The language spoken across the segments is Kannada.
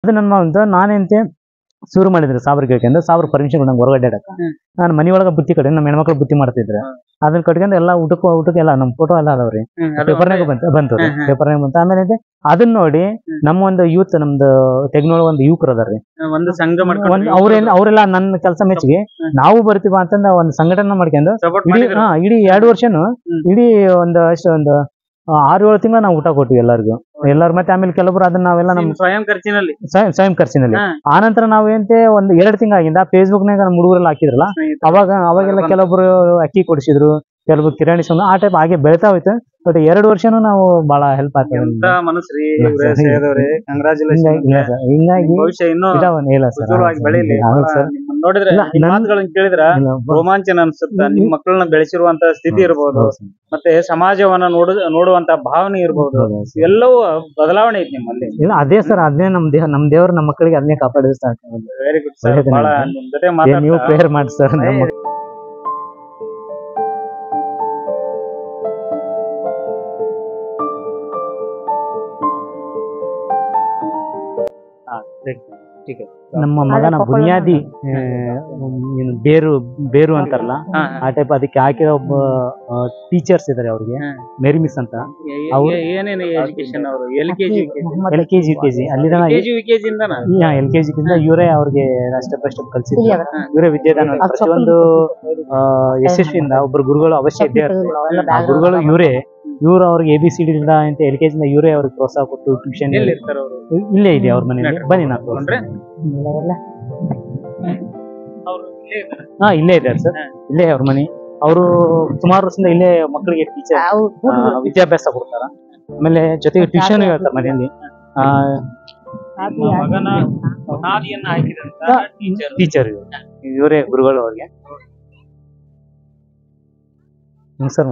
ಅದು ನನ್ನ ಒಂದು ನಾನೇಂತೆ ಶುರು ಮಾಡಿದ್ರು ಸಾಬ್ರ ಕೇಳ್ಕೊಂಡು ಸಾಬ್ರ ಪರ್ಮಿಷನ್ ನಂಗೆ ಹೊರಗಡೆ ಅಡಕ ನಾನು ಮನಿ ಒಳಗೆ ಬುತ್ತಿ ಕಡೆ ನಮ್ಮ ಹೆಣ್ಮಕ್ಳು ಬುತ್ತಿ ಮಾಡ್ತಿದ್ರೆ ಅದನ್ನ ಕಟ್ಕೊಂಡು ಎಲ್ಲ ಊಟಕ್ಕೆ ಎಲ್ಲ ನಮ್ಮ ಫೋಟೋ ಎಲ್ಲ ಅದಾವ್ರಿ ಪೇಪರ್ನಾಗ ಬಂತು ಪೇಪರ್ನಾಗ ಬಂತು. ಆಮೇಲೆ ಅದನ್ನ ನೋಡಿ ನಮ್ಮ ಒಂದು ಯೂತ್ ನಮ್ದು ತೆಗ್ನೋಳ ಒಂದು ಯುವಕರು ಅದಾರ್ರಿ ಅವರೆಲ್ಲ ನನ್ನ ಕೆಲಸ ಮೆಚ್ಚಿಗೆ ನಾವು ಬರ್ತೀವ ಅಂತಂದ ಒಂದು ಸಂಘಟನೆ ಮಾಡ್ಕೊಂಡು ಇಡೀ 2 ವರ್ಷನು ಇಡೀ ಒಂದು 6-7 ತಿಂಗಳು ನಾವು ಊಟ ಕೊಟ್ಟಿವಿ ಎಲ್ಲರಿಗೂ ಮತ್ತೆ ಆಮೇಲೆ ಕೆಲವರು ಅದನ್ನ ನಾವೆಲ್ಲ ನಮ್ಮ ಸ್ವಯಂ ಖರ್ಚಿನಲ್ಲಿ ಆನಂತರ ನಾವೇಂತೆ ಒಂದು 2 ತಿಂಗಳಾಗಿಂದ ಫೇಸ್ಬುಕ್ ನಾಗ ನಮ್ಮ ಹುಡುಗರೆಲ್ಲ ಹಾಕಿದ್ರಲ್ಲ ಅವಾಗೆಲ್ಲ ಕೆಲವೊಬ್ರು ಅಕ್ಕಿ ಕೊಡಿಸಿದ್ರು, ಕೆಲವರು ಕಿರಾಣಿ ಸಾಮಾನು ಆ ಟೈಪ್ ಹಾಗೆ ಬೆಳ್ತಾ ಹೋಯ್ತು. ಬಟ್ 2 ವರ್ಷನೂ ನಾವು ಬಹಳ ಹೆಲ್ಪ್ ಆಗ್ತೇವೆ. ಕೇಳಿದ್ರ ರೋಮಾಂಚನ ಅನ್ಸುತ್ತ. ನಿಮ್ ಮಕ್ಕಳನ್ನ ಬೆಳೆಸಿರುವಂತ ಸ್ಥಿತಿ ಇರಬಹುದು, ಮತ್ತೆ ಸಮಾಜವನ್ನ ನೋಡುವಂತ ಭಾವನೆ ಇರಬಹುದು, ಎಲ್ಲವೂ ಬದಲಾವಣೆ ಐತಿ ನಿಮ್ಮಲ್ಲಿ. ಇಲ್ಲ ಅದೇ ಸರ್, ಅದೇ ನಮ್ ದೇವ್ರು ನಮ್ಮ ಮಕ್ಕಳಿಗೆ ಅದನ್ನೇ ಕಾಪಾಡಿದ್ರೆ ಸಾಕು. Very good sir. ಬಹಳ ನಿಮ್ ಜೊತೆ ನೀವು ಪ್ರೇಯರ್ ಮಾಡಿ ಸರ್. ನಮ್ಮ ಮಗನ ಬುನಿಯಾದಿ ಬೇರು ಅಂತಾರಲ್ಲ ಆ ಟೈಪ್ ಅದಕ್ಕೆ ಹಾಕಿರೋ ಒಬ್ಬ ಟೀಚರ್ಸ್ ಇದಾರೆ, ಅವ್ರಿಗೆ ಮೇರಿ ಮಿಸ್ ಅಂತ. LKG UKG ಅಲ್ಲಿಂದ ಇವರೇ ಅವ್ರಿಗೆ ರಾಷ್ಟ್ರ ಕಲ್ಸಿದ್ರು. ಇವರೇ ವಿದ್ಯಾದಾನ ಪ್ರತಿಯೊಂದು ಯಶಸ್ವಿಯಿಂದ ಒಬ್ಬರು ಗುರುಗಳು ಅವಶ್ಯ ಇದ್ದೇ ಇರ್ತಾರೆ. ಆ ಗುರುಗಳು ಇವ್ರು ಅವ್ರಿಗೆ ABCD ಅಂತ LKG ಇವರೇ ಅವ್ರಿಗೆ ಪ್ರೋತ್ಸಾಹ ಕೊಟ್ಟು ಟ್ಯೂಷನ್ ಇಲ್ಲೇ ಇದೆ ಅವ್ರ ಮನೆಯಲ್ಲಿ. ಬನ್ನಿ ನಾವು ಇಲ್ಲೇ ಇದ್ದಾರೆ ಸರ್, ಇಲ್ಲೇ ಅವ್ರ ಮನೆ. ಅವರು ಸುಮಾರು ವರ್ಷದಿಂದ ಇಲ್ಲೇ ಮಕ್ಕಳಿಗೆ ಟೀಚರ್ ವಿದ್ಯಾಭ್ಯಾಸ ಕೊಡ್ತಾರ. ಆಮೇಲೆ ಜೊತೆಗೆ ಟ್ಯೂಷನ್ ಹೇಳ್ತಾರೆ ಮನೆಯಲ್ಲಿ. ಟೀಚರ್ ಇವರೇ ಗುರುಗಳು ಅವ್ರಿಗೆ. ಸರ್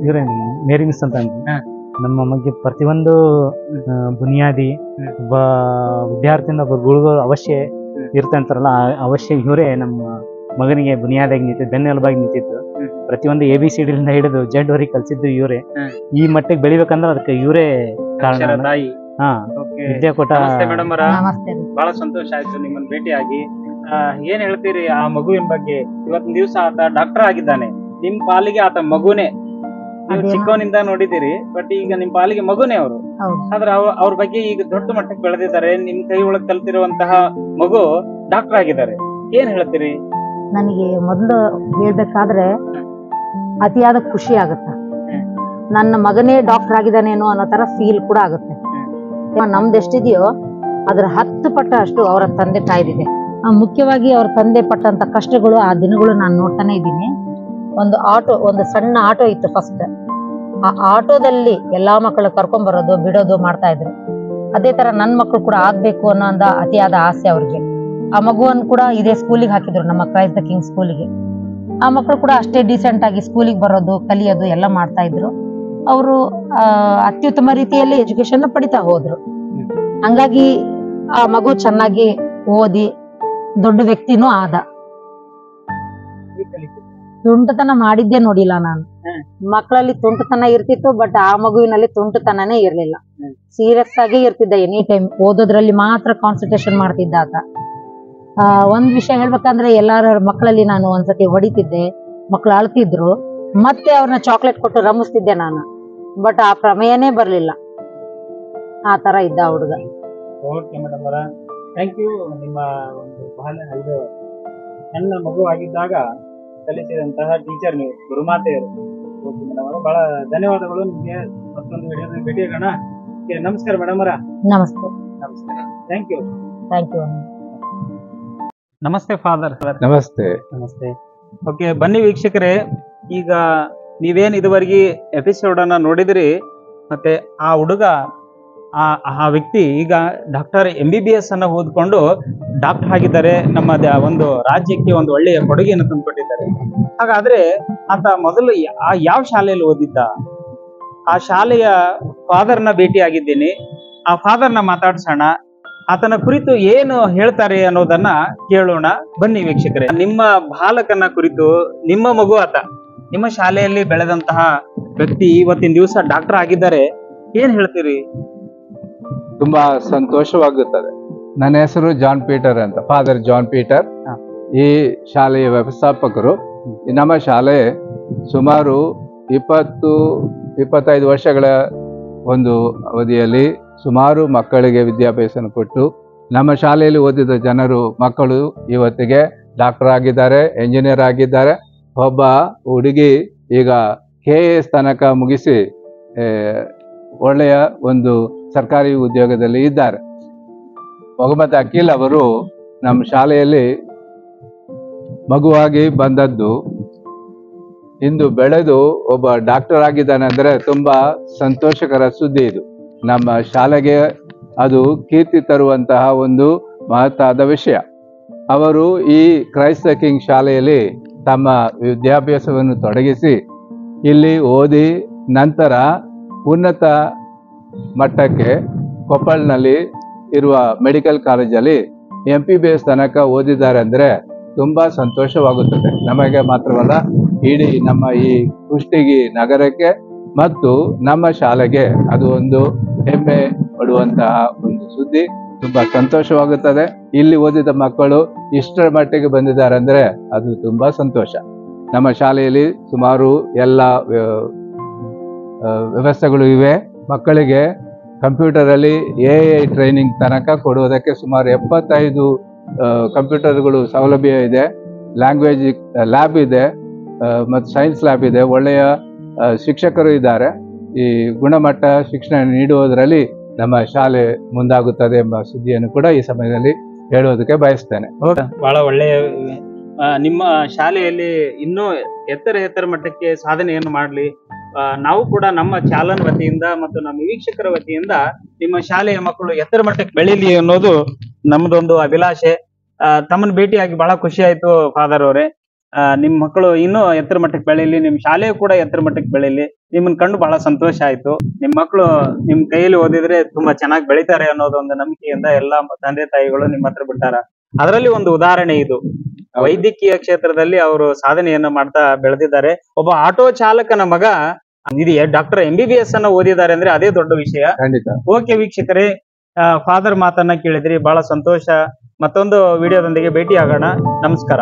ಇವರೇ ಮೇರಿ ಮಿಸ್ ಅಂತ ನಮ್ಮ ಬಗ್ಗೆ ಪ್ರತಿಯೊಂದು ಬುನಿಯಾದಿ ಒಬ್ಬ ವಿದ್ಯಾರ್ಥಿಯಿಂದ ಒಬ್ಬ ಗುರುಗಳು ಅವಶ್ಯ ಇರ್ತಂತಾರಲ್ಲ, ಅವಶ್ಯ ಇವರೇ ನಮ್ಮ ಮಗನಿಗೆ ಬುನಿಯಾದಾಗಿ ನಿಂತಿದ್ದು, ಬೆನ್ನೆಲುಬಾಗಿ ನಿಂತಿದ್ದು. ಪ್ರತಿಯೊಂದು ABCD ಹಿಡಿದು Z ವರೆಗೆ ಕಲ್ಸಿದ್ದು ಇವರೇ. ಈ ಮಟ್ಟಿಗೆ ಬೆಳಿಬೇಕಂದ್ರೆ ಅದಕ್ಕೆ ಇವರೇ ಕಾರಣ. ವಿದ್ಯಾ ಕೊಟ್ಟ. ಬಹಳ ಸಂತೋಷ ಆಯ್ತು ನಿಮ್ಮನ್ನ ಭೇಟಿಯಾಗಿ. ಏನ್ ಹೇಳ್ತೀರಿ ಆ ಮಗುವಿನ ಬಗ್ಗೆ? ಇವತ್ತಿನ ದಿವಸ ಆತ ಡಾಕ್ಟರ್ ಆಗಿದ್ದಾನೆ, ನಿಮ್ ಪಾಲಿಗೆ ಆತ ಮಗುನೇ. ನೀವು ಚಿಕ್ಕವನಿಂದ ನೋಡಿದಿರಿ, ಬಟ್ ಈಗ ನಿಮ್ ಪಾಲಿಗೆ ಮಗುನೇ ಅವರು. ಆದ್ರೆ ಅವ್ರ ಬಗ್ಗೆ ಈಗ ದೊಡ್ಡ ಮಟ್ಟಕ್ಕೆ ಬೆಳೆದಿದ್ದಾರೆ. ನಿಮ್ ಕೈ ಒಳಗ್ ಕಲ್ತಿರುವಂತಹ ಮಗು ಡಾಕ್ಟರ್ ಆಗಿದ್ದಾರೆ. ಏನ್ ಹೇಳ್ತೀರಿ? ನನಗೆ ಮೊದಲು ಹೇಳ್ಬೇಕಾದ್ರೆ ಅತಿಯಾದ ಖುಷಿ ಆಗುತ್ತೆ. ನನ್ನ ಮಗನೇ ಡಾಕ್ಟರ್ ಆಗಿದ್ದಾನೇನೋ ಅನ್ನೋ ತರ ಫೀಲ್ ಕೂಡ ಆಗುತ್ತೆ. ನಮ್ದೆಷ್ಟಿದೆಯೋ ಅದ್ರ 10 ಪಟ್ಟು ಅಷ್ಟು ಅವರ ತಂದೆ ತಾಯ್ದಿದೆ. ಮುಖ್ಯವಾಗಿ ಅವ್ರ ತಂದೆ ಪಟ್ಟಂತ ಕಷ್ಟಗಳು ಆ ದಿನಗಳು ನಾನು ನೋಡ್ತಾನೆ ಇದ್ದೀನಿ. ಒಂದು ಸಣ್ಣ ಆಟೋ ಇತ್ತು ಫಸ್ಟ್. ಆ ಆಟೋದಲ್ಲಿ ಎಲ್ಲಾ ಮಕ್ಕಳು ಕರ್ಕೊಂಡ್ ಬರೋದು ಬಿಡೋದು ಮಾಡ್ತಾ ಇದ್ರು. ಅದೇ ತರ ನನ್ ಮಕ್ಳು ಕೂಡ ಆಗ್ಬೇಕು ಅನ್ನೋ ಅತಿಯಾದ ಆಸೆ ಅವ್ರಿಗೆ. ಆ ಮಗುವನ್ನು ಕೂಡ ಇದೇ ಸ್ಕೂಲಿಗೆ ಹಾಕಿದ್ರು, ನಮ್ಮ ಕ್ರೈಸ್ಟ್ ದ ಕಿಂಗ್ ಸ್ಕೂಲಿಗೆ. ಆ ಮಕ್ಕಳು ಕೂಡ ಅಷ್ಟೇ ಡೀಸೆಂಟ್ ಆಗಿ ಸ್ಕೂಲಿಗೆ ಬರೋದು ಕಲಿಯೋದು ಎಲ್ಲ ಮಾಡ್ತಾ ಇದ್ರು. ಅವರು ಅತ್ಯುತ್ತಮ ರೀತಿಯಲ್ಲಿ ಎಜುಕೇಶನ್ ಪಡಿತಾ ಹೋದ್ರು. ಹಂಗಾಗಿ ಆ ಮಗು ಚೆನ್ನಾಗಿ ಓದಿ ದೊಡ್ಡ ವ್ಯಕ್ತಿನೂ ಆದ. ತುಂಟತನ ಮಾಡಿದ್ದೇ ನೋಡಿಲ್ಲ ನಾನು. ಮಕ್ಕಳಲ್ಲಿ ತುಂಟತನ ಇರ್ತಿತ್ತು, ಬಟ್ ಆ ಮಗುವಿನಲ್ಲಿ ತುಂಟತನನೇ ಇರ್ಲಿಲ್ಲ. ಸೀರಿಯಸ್ ಆಗಿ ಇರ್ತಿದ್ದ, ಎನಿ ಟೈಮ್ ಓದೋದ್ರಲ್ಲಿ ಮಾತ್ರ ಕಾನ್ಸಂಟ್ರೇಷನ್ ಮಾಡ್ತಿದ್ದ ಆತ. ಒಂದ್ ವಿಷಯ ಹೇಳ್ಬೇಕಂದ್ರೆ, ಎಲ್ಲಾರ ಮಕ್ಕಳಲ್ಲಿ ನಾನು ಒಂದ್ಸತಿ ಹೊಡಿತಿದ್ದೆ, ಮಕ್ಳು ಅಳ್ತಿದ್ರು, ಮತ್ತೆ ಅವ್ರನ್ನ ಚಾಕ್ಲೇಟ್ ಕೊಟ್ಟು ರಮಿಸ್ತಿದ್ದೆ ನಾನು. ಬಟ್ ಆ ಪ್ರಮೇಯನೇ ಬರ್ಲಿಲ್ಲ. ಆ ತರ ಇದ್ದ ಹುಡುಗ. Thank you. ನಿಮ್ಮ ಒಂದು ಬಹಳ ಇದು ಸಣ್ಣ ಮಗು ಆಗಿದ್ದಾಗ ಕಲಿಸಿದಂತಹ ಟೀಚರ್ ನೀವು, ಗುರುಮಾತೆಯರು. ಬಹಳ ಧನ್ಯವಾದಗಳು ನಿಮ್ಗೆ. ಮತ್ತೊಂದು ವಿಡಿಯೋದಲ್ಲಿ ಭೇಟಿಯಾಗೋಣ. ನಮಸ್ಕಾರ ಮೇಡಮ್ ಅವರ. ನಮಸ್ತೆ. ನಮಸ್ಕಾರ. Thank you. Thank you. ನಮಸ್ತೆ ಫಾದರ್. ನಮಸ್ತೆ. ನಮಸ್ತೆ. ಓಕೆ, ಬನ್ನಿ ವೀಕ್ಷಕರೇ, ಈಗ ನೀವೇನ್ ಇದುವರೆಗೆ ಎಪಿಸೋಡ್ ಅನ್ನ ನೋಡಿದ್ರಿ, ಮತ್ತೆ ಆ ಹುಡುಗ ಆ ವ್ಯಕ್ತಿ ಈಗ ಡಾಕ್ಟರ್ MBBS ಅನ್ನ ಓದ್ಕೊಂಡು ಡಾಕ್ಟರ್ ಆಗಿದ್ದಾರೆ. ನಮ್ಮ ಒಂದು ರಾಜ್ಯಕ್ಕೆ ಒಂದು ಒಳ್ಳೆಯ ಕೊಡುಗೆಯನ್ನು ತಂದುಕೊಟ್ಟಿದ್ದಾರೆ. ಹಾಗಾದ್ರೆ ಆತ ಮೊದಲು ಯಾವ ಶಾಲೆಯಲ್ಲಿ ಓದಿದ್ದ? ಆ ಶಾಲೆಯ ಫಾದರ್ನ ಭೇಟಿಯಾಗಿದ್ದೀನಿ. ಆ ಫಾದರ್ನ ಮಾತಾಡ್ಸೋಣ. ಆತನ ಕುರಿತು ಏನು ಹೇಳ್ತಾರೆ ಅನ್ನೋದನ್ನ ಕೇಳೋಣ. ಬನ್ನಿ ವೀಕ್ಷಕರೇ. ನಿಮ್ಮ ಬಾಲಕನ ಕುರಿತು, ನಿಮ್ಮ ಮಗು ಆತ ನಿಮ್ಮ ಶಾಲೆಯಲ್ಲಿ ಬೆಳೆದಂತಹ ವ್ಯಕ್ತಿ ಇವತ್ತಿನ ದಿವಸ ಡಾಕ್ಟರ್ ಆಗಿದ್ದಾರೆ, ಏನ್ ಹೇಳ್ತೀರಿ? ತುಂಬಾ ಸಂತೋಷವಾಗುತ್ತದೆ. ನನ್ನ ಹೆಸರು ಜಾನ್ ಪೀಟರ್ ಅಂತ, ಫಾದರ್ ಜಾನ್ ಪೀಟರ್. ಈ ಶಾಲೆಯ ವ್ಯವಸ್ಥಾಪಕರು. ನಮ್ಮ ಶಾಲೆ ಸುಮಾರು 20-25 ವರ್ಷಗಳ ಒಂದು ಅವಧಿಯಲ್ಲಿ ಸುಮಾರು ಮಕ್ಕಳಿಗೆ ವಿದ್ಯಾಭ್ಯಾಸ ಕೊಟ್ಟು ನಮ್ಮ ಶಾಲೆಯಲ್ಲಿ ಓದಿದ ಮಕ್ಕಳು ಇವತ್ತಿಗೆ ಡಾಕ್ಟರ್ ಆಗಿದ್ದಾರೆ, ಎಂಜಿನಿಯರ್ ಆಗಿದ್ದಾರೆ. ಒಬ್ಬ ಹುಡುಗಿ ಈಗ KAS ತನಕ ಮುಗಿಸಿ ಒಳ್ಳೆಯ ಒಂದು ಸರ್ಕಾರಿ ಉದ್ಯೋಗದಲ್ಲಿ ಇದ್ದಾರೆ. ಮೊಹಮ್ಮದ್ ಅಖಿಲ್ ಅವರು ನಮ್ಮ ಶಾಲೆಯಲ್ಲಿ ಮಗುವಾಗಿ ಬಂದದ್ದು, ಇಂದು ಬೆಳೆದು ಒಬ್ಬ ಡಾಕ್ಟರ್ ಆಗಿದ್ದಾನೆ ಅಂದರೆ ತುಂಬಾ ಸಂತೋಷಕರ ಸುದ್ದಿ ಇದು. ನಮ್ಮ ಶಾಲೆಗೆ ಅದು ಕೀರ್ತಿ ತರುವಂತಹ ಒಂದು ಮಹತ್ತಾದ ವಿಷಯ. ಅವರು ಈ ಕ್ರೈಸ್ತ ಕಿಂಗ್ ಶಾಲೆಯಲ್ಲಿ ತಮ್ಮ ವಿದ್ಯಾಭ್ಯಾಸವನ್ನು ತೊಡಗಿಸಿ ಇಲ್ಲಿ ಓದಿ ನಂತರ ಉನ್ನತ ಮಟ್ಟಕ್ಕೆ ಕೊಪ್ಪಳ್ನಲ್ಲಿ ಇರುವ ಮೆಡಿಕಲ್ ಕಾಲೇಜಲ್ಲಿ MPBS ತನಕ ಓದಿದ್ದಾರೆ ಅಂದರೆ ತುಂಬಾ ಸಂತೋಷವಾಗುತ್ತದೆ. ನಮಗೆ ಮಾತ್ರವಲ್ಲ, ಇಡೀ ನಮ್ಮ ಈ ಕುಷ್ಟಗಿ ನಗರಕ್ಕೆ ಮತ್ತು ನಮ್ಮ ಶಾಲೆಗೆ ಅದು ಒಂದು ಹೆಮ್ಮೆ ಪಡುವಂತಹ ಒಂದು ಸುದ್ದಿ. ತುಂಬಾ ಸಂತೋಷವಾಗುತ್ತದೆ. ಇಲ್ಲಿ ಓದಿದ ಮಕ್ಕಳು ಇಷ್ಟರ ಮಟ್ಟಿಗೆ ಬಂದಿದ್ದಾರೆ ಅಂದ್ರೆ ಅದು ತುಂಬಾ ಸಂತೋಷ. ನಮ್ಮ ಶಾಲೆಯಲ್ಲಿ ಸುಮಾರು ಎಲ್ಲ ವ್ಯವಸ್ಥೆಗಳು ಇವೆ. ಮಕ್ಕಳಿಗೆ ಕಂಪ್ಯೂಟರಲ್ಲಿ AI ಟ್ರೈನಿಂಗ್ ತನಕ ಕೊಡುವುದಕ್ಕೆ ಸುಮಾರು 75 ಕಂಪ್ಯೂಟರ್ಗಳು ಸೌಲಭ್ಯ ಇದೆ. ಲ್ಯಾಂಗ್ವೇಜ್ ಲ್ಯಾಬ್ ಇದೆ ಮತ್ತು ಸೈನ್ಸ್ ಲ್ಯಾಬ್ ಇದೆ. ಒಳ್ಳೆಯ ಶಿಕ್ಷಕರು ಇದ್ದಾರೆ. ಈ ಗುಣಮಟ್ಟ ಶಿಕ್ಷಣ ನೀಡುವುದರಲ್ಲಿ ನಮ್ಮ ಶಾಲೆ ಮುಂದಾಗುತ್ತದೆ ಎಂಬ ಸುದ್ದಿಯನ್ನು ಕೂಡ ಈ ಸಮಯದಲ್ಲಿ ಹೇಳುವುದಕ್ಕೆ ಬಯಸ್ತೇನೆ. ಬಹಳ ಒಳ್ಳೆಯ ನಿಮ್ಮ ಶಾಲೆಯಲ್ಲಿ ಇನ್ನೂ ಎತ್ತರ ಮಟ್ಟಕ್ಕೆ ಸಾಧನೆಯನ್ನು ಮಾಡಲಿ. ನಾವು ಕೂಡ ನಮ್ಮ ಚಾಲನ್ ವತಿಯಿಂದ ಮತ್ತು ನಮ್ಮ ವೀಕ್ಷಕರ ವತಿಯಿಂದ ನಿಮ್ಮ ಶಾಲೆಯ ಮಕ್ಕಳು ಎತ್ತರ ಮಟ್ಟಕ್ಕೆ ಬೆಳೀಲಿ ಅನ್ನೋದು ನಮ್ದೊಂದು ಅಭಿಲಾಷೆ. ತಮ್ಮನ್ನ ಭೇಟಿಯಾಗಿ ಬಹಳ ಖುಷಿ ಆಯ್ತು ಫಾದರ್ ಅವರೇ. ನಿಮ್ ಮಕ್ಕಳು ಇನ್ನೂ ಎತ್ತರ ಮಟ್ಟಕ್ಕೆ ಬೆಳೀಲಿ, ನಿಮ್ ಶಾಲೆ ಕೂಡ ಎತ್ತರ ಮಟ್ಟಕ್ಕೆ ಬೆಳೀಲಿ. ನಿಮ್ಮನ್ನ ಕಂಡು ಬಹಳ ಸಂತೋಷ ಆಯ್ತು. ನಿಮ್ ಮಕ್ಕಳು ನಿಮ್ ಕೈಯಲ್ಲಿ ಓದಿದ್ರೆ ತುಂಬಾ ಚೆನ್ನಾಗಿ ಬೆಳಿತಾರೆ ಅನ್ನೋದೊಂದು ನಂಬಿಕೆಯಿಂದ ಎಲ್ಲಾ ತಂದೆ ತಾಯಿಗಳು ನಿಮ್ಮ ಹತ್ರ ಬಿಟ್ಟಾರ. ಅದರಲ್ಲಿ ಒಂದು ಉದಾಹರಣೆ ಇದು. ವೈದ್ಯಕೀಯ ಕ್ಷೇತ್ರದಲ್ಲಿ ಅವರು ಸಾಧನೆಯನ್ನ ಮಾಡ್ತಾ ಬೆಳೆದಿದ್ದಾರೆ. ಒಬ್ಬ ಆಟೋ ಚಾಲಕನ ಮಗ ಇದು ಡಾಕ್ಟರ್ MBBS ಅನ್ನ ಓದಿದ್ದಾರೆ ಅಂದ್ರೆ ಅದೇ ದೊಡ್ಡ ವಿಷಯ. ಖಂಡಿತ. ಓಕೆ ವೀಕ್ಷಕರೇ, ಫಾದರ್ ಮಾತನ್ನ ಕೇಳಿದ್ರಿ, ಬಹಳ ಸಂತೋಷ. ಮತ್ತೊಂದು ವಿಡಿಯೋದೊಂದಿಗೆ ಭೇಟಿ ಆಗೋಣ. ನಮಸ್ಕಾರ.